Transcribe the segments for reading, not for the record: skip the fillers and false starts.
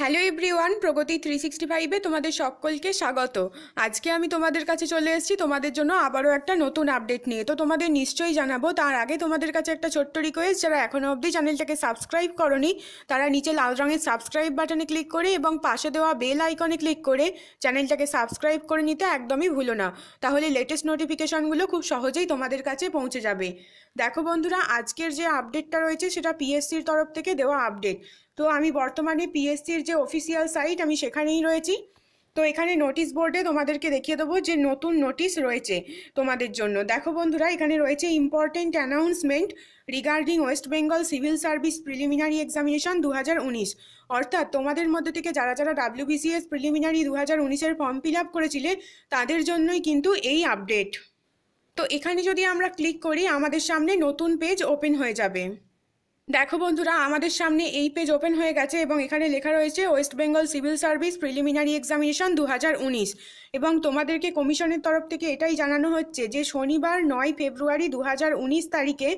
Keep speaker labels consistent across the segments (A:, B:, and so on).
A: Hello everyone, প্রগতি 365-এ তোমাদের সকলকে স্বাগত। আজকে আমি তোমাদের কাছে চলে এসেছি তোমাদের জন্য আবারও একটা নতুন আপডেট নিয়ে। তো তোমাদের নিশ্চয়ই জানাবো, তার আগে তোমাদের কাছে একটা ছোট্ট রিকোয়েস্ট, যারা এখনও অবধি চ্যানেলটাকে সাবস্ক্রাইব করোনি তারা নিচে লাল রঙের সাবস্ক্রাইব বাটনে ক্লিক করে এবং পাশে দেওয়া বেল আইকনে ক্লিক করে চ্যানেলটাকে সাবস্ক্রাইব করে নিতে একদমই ভুলো না। তাহলে লেটেস্ট নোটিফিকেশনগুলো খুব সহজেই তোমাদের কাছে পৌঁছে যাবে। দেখো বন্ধুরা, আজকের যে আপডেটটা রয়েছে সেটা পিএসসির তরফ থেকে দেওয়া আপডেট। তো আমি বর্তমানে পিএসসির যে অফিসিয়াল সাইট আমি সেখানেই রয়েছি। তো এখানে নোটিশ বোর্ডে তোমাদেরকে দেখিয়ে দেবো যে নতুন নোটিশ রয়েছে তোমাদের জন্য। দেখো বন্ধুরা, এখানে রয়েছে important announcement regarding West Bengal civil service preliminary examination 2019। অর্থাৎ তোমাদের মধ্যে থেকে যারা যারা WBCS প্রিলিমিনারি 2019-এর ফর্ম ফিল আপ করেছিলে তাদের জন্যই কিন্তু এই আপডেট। তো এখানে যদি আমরা ক্লিক করি আমাদের সামনে নতুন পেজ ওপেন হয়ে যাবে। দেখো বন্ধুরা, আমাদের সামনে এই পেজ ওপেন হয়ে গেছে এবং এখানে লেখা রয়েছে West Bengal civil service preliminary examination 2019। এবং তোমাদেরকে কমিশনের তরফ থেকে এটাই জানানো হচ্ছে যে শনিবার 9 ফেব্রুয়ারি 2019 তারিখে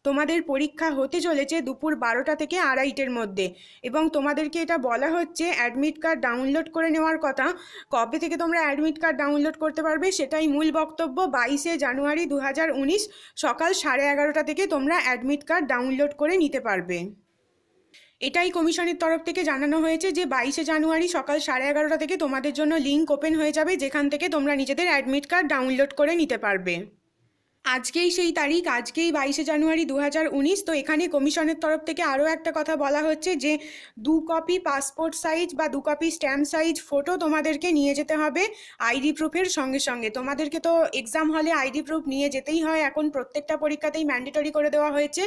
A: তোমাদের পরীক্ষা হতে চলেছে দুপুর 12টা থেকে 2:30-এর মধ্যে। এবং তোমাদেরকে এটা বলা হচ্ছে অ্যাডমিট কার্ড ডাউনলোড করে নেওয়ার কথা। কবে থেকে তোমরা অ্যাডমিট কার্ড ডাউনলোড করতে পারবে সেটাই মূল বক্তব্য। 22শে জানুয়ারি 2019 সকাল 11:30টা থেকে তোমরা অ্যাডমিট কার্ড ডাউনলোড করে নিতে পারবে। এটাই কমিশনের তরফ থেকে জানানো হয়েছে যে 22শে জানুয়ারি সকাল 11:30টা থেকে তোমাদের জন্য লিঙ্ক ওপেন হয়ে যাবে, যেখান থেকে তোমরা নিজেদের অ্যাডমিট কার্ড ডাউনলোড করে নিতে পারবে। আজকেই সেই তারিখ, আজকেই 22শে জানুয়ারি 2019। তো এখানে কমিশনের তরফ থেকে আরও একটা কথা বলা হচ্ছে যে 2 কপি পাসপোর্ট সাইজ বা 2 কপি স্ট্যাম্প সাইজ ফটো তোমাদেরকে নিয়ে যেতে হবে আইডি প্রুফের সঙ্গে সঙ্গে। তোমাদেরকে তো এক্সাম হলে আইডি প্রুফ নিয়ে যেতেই হয়, এখন প্রত্যেকটা পরীক্ষাতেই ম্যান্ডেটরি করে দেওয়া হয়েছে।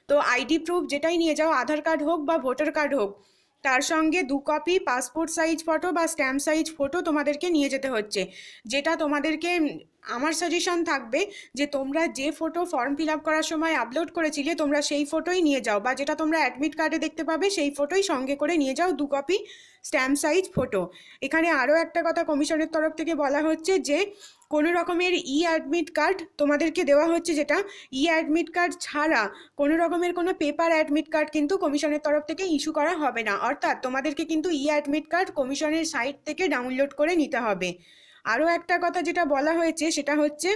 A: তো আইডি প্রুফ যেটাই নিয়ে যাও, আধার কার্ড হোক বা ভোটার কার্ড হোক, তার সঙ্গে 2 কপি পাসপোর্ট সাইজ ফটো বা স্ট্যাম্প সাইজ ফটো তোমাদেরকে নিয়ে যেতে হচ্ছে। যেটা তোমাদেরকে আমার সাজেশন থাকবে যে তোমরা যে ফটো ফর্ম ফিল আপ করার সময় আপলোড করেছিলে তোমরা সেই ফটোই নিয়ে যাও, বা যেটা তোমরা অ্যাডমিট কার্ডে দেখতে পাবে সেই ফটোই সঙ্গে করে নিয়ে যাও, 2 কপি স্ট্যাম্প সাইজ ফটো। এখানে আরও একটা কথা কমিশনের তরফ থেকে বলা হচ্ছে যে কোনো রকমের অ্যাডমিট কার্ড তোমাদেরকে দেওয়া হচ্ছে, যেটা অ্যাডমিট কার্ড ছাড়া কোনো রকমের কোনো পেপার অ্যাডমিট কার্ড কিন্তু কমিশনের তরফ থেকে ইস্যু করা হবে না। অর্থাৎ তোমাদেরকে কিন্তু অ্যাডমিট কার্ড কমিশনের সাইট থেকে ডাউনলোড করে নিতে হবে। আরও একটা কথা যেটা বলা হয়েছে সেটা হচ্ছে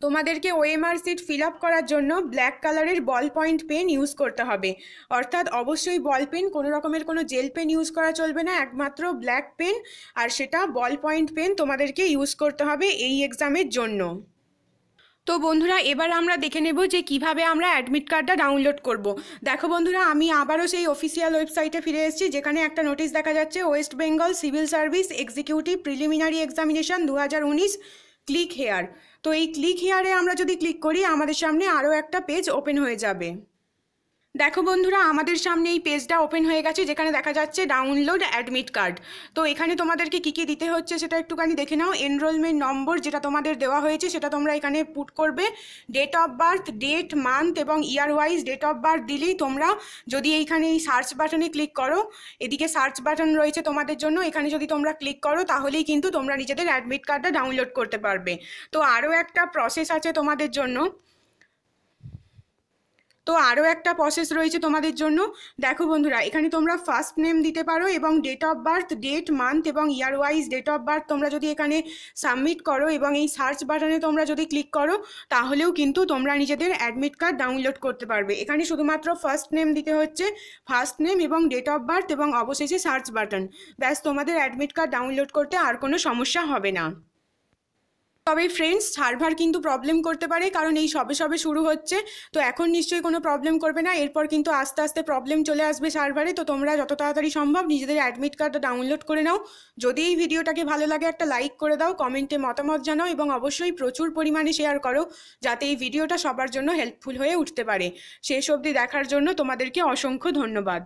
A: তোমাদেরকে ওএমআর সিট ফিল আপ করার জন্য ব্ল্যাক কালারের বল পয়েন্ট পেন ইউজ করতে হবে। অর্থাৎ অবশ্যই বল পেন, কোনো রকমের কোনো জেল পেন ইউজ করা চলবে না, একমাত্র ব্ল্যাক পেন, আর সেটা বল পয়েন্ট পেন তোমাদেরকে ইউজ করতে হবে এই এক্সামের জন্য। তো বন্ধুরা, এবার আমরা দেখে নেব যে কিভাবে আমরা অ্যাডমিট কার্ডটা ডাউনলোড করব। দেখো বন্ধুরা, আমি আবারও সেই অফিসিয়াল ওয়েবসাইটে ফিরে এসেছি, যেখানে একটা নোটিশ দেখা যাচ্ছে West Bengal civil service executive preliminary examination 2019 click here. তো এই ক্লিক হেয়ারে আমরা যদি ক্লিক করি আমাদের সামনে আরও একটা পেজ ওপেন হয়ে যাবে। দেখো বন্ধুরা, আমাদের সামনে এই পেজটা ওপেন হয়ে গেছে, যেখানে দেখা যাচ্ছে ডাউনলোড অ্যাডমিট কার্ড। তো এখানে তোমাদেরকে কী কী দিতে হচ্ছে সেটা একটুখানি দেখে নাও। এনরোলমেন্ট নম্বর যেটা তোমাদের দেওয়া হয়েছে সেটা তোমরা এখানে পুট করবে। Date of birth, date, month এবং year wise date of birth দিলেই তোমরা, যদি এইখানে এই সার্চ বাটনে ক্লিক করো, এদিকে সার্চ বাটন রয়েছে তোমাদের জন্য, এখানে যদি তোমরা ক্লিক করো তাহলেই কিন্তু তোমরা নিজেদের অ্যাডমিট কার্ডটা ডাউনলোড করতে পারবে। তো আরও একটা প্রসেস আছে তোমাদের জন্য, রয়েছে তোমাদের জন্য। দেখো বন্ধুরা, এখানে তোমরা ফার্স্ট নেম দিতে পারো এবং date of birth, date, month এবং year wise date of birth তোমরা যদি এখানে সাবমিট করো এবং এই সার্চ বাটনে তোমরা যদি ক্লিক করো তাহলেও কিন্তু তোমরা নিজেদের অ্যাডমিট কার্ড ডাউনলোড করতে পারবে। এখানে শুধুমাত্র ফার্স্ট নেম দিতে হচ্ছে, ফার্স্ট নেম এবং ডেট অফ বার্থ এবং অবশেষে সার্চ বাটন, ব্যাস তোমাদের অ্যাডমিট কার্ড ডাউনলোড করতে আর কোনো সমস্যা হবে না। তবে ফ্রেন্ডস, সার্ভার কিন্তু প্রবলেম করতে পারে, কারণ এই সবে সবে শুরু হচ্ছে। তো এখন নিশ্চয়ই কোনো প্রবলেম করবে না, এরপর কিন্তু আস্তে আস্তে প্রবলেম চলে আসবে সার্ভারে। তো তোমরা যত তাড়াতাড়ি সম্ভব নিজেদের অ্যাডমিট কার্ডটা ডাউনলোড করে নাও। যদি এই ভিডিওটাকে ভালো লাগে একটা লাইক করে দাও, কমেন্টে মতামত জানাও এবং অবশ্যই প্রচুর পরিমাণে শেয়ার করো, যাতে এই ভিডিওটা সবার জন্য হেল্পফুল হয়ে উঠতে পারে। শেষ অবধি দেখার জন্য তোমাদেরকে অসংখ্য ধন্যবাদ।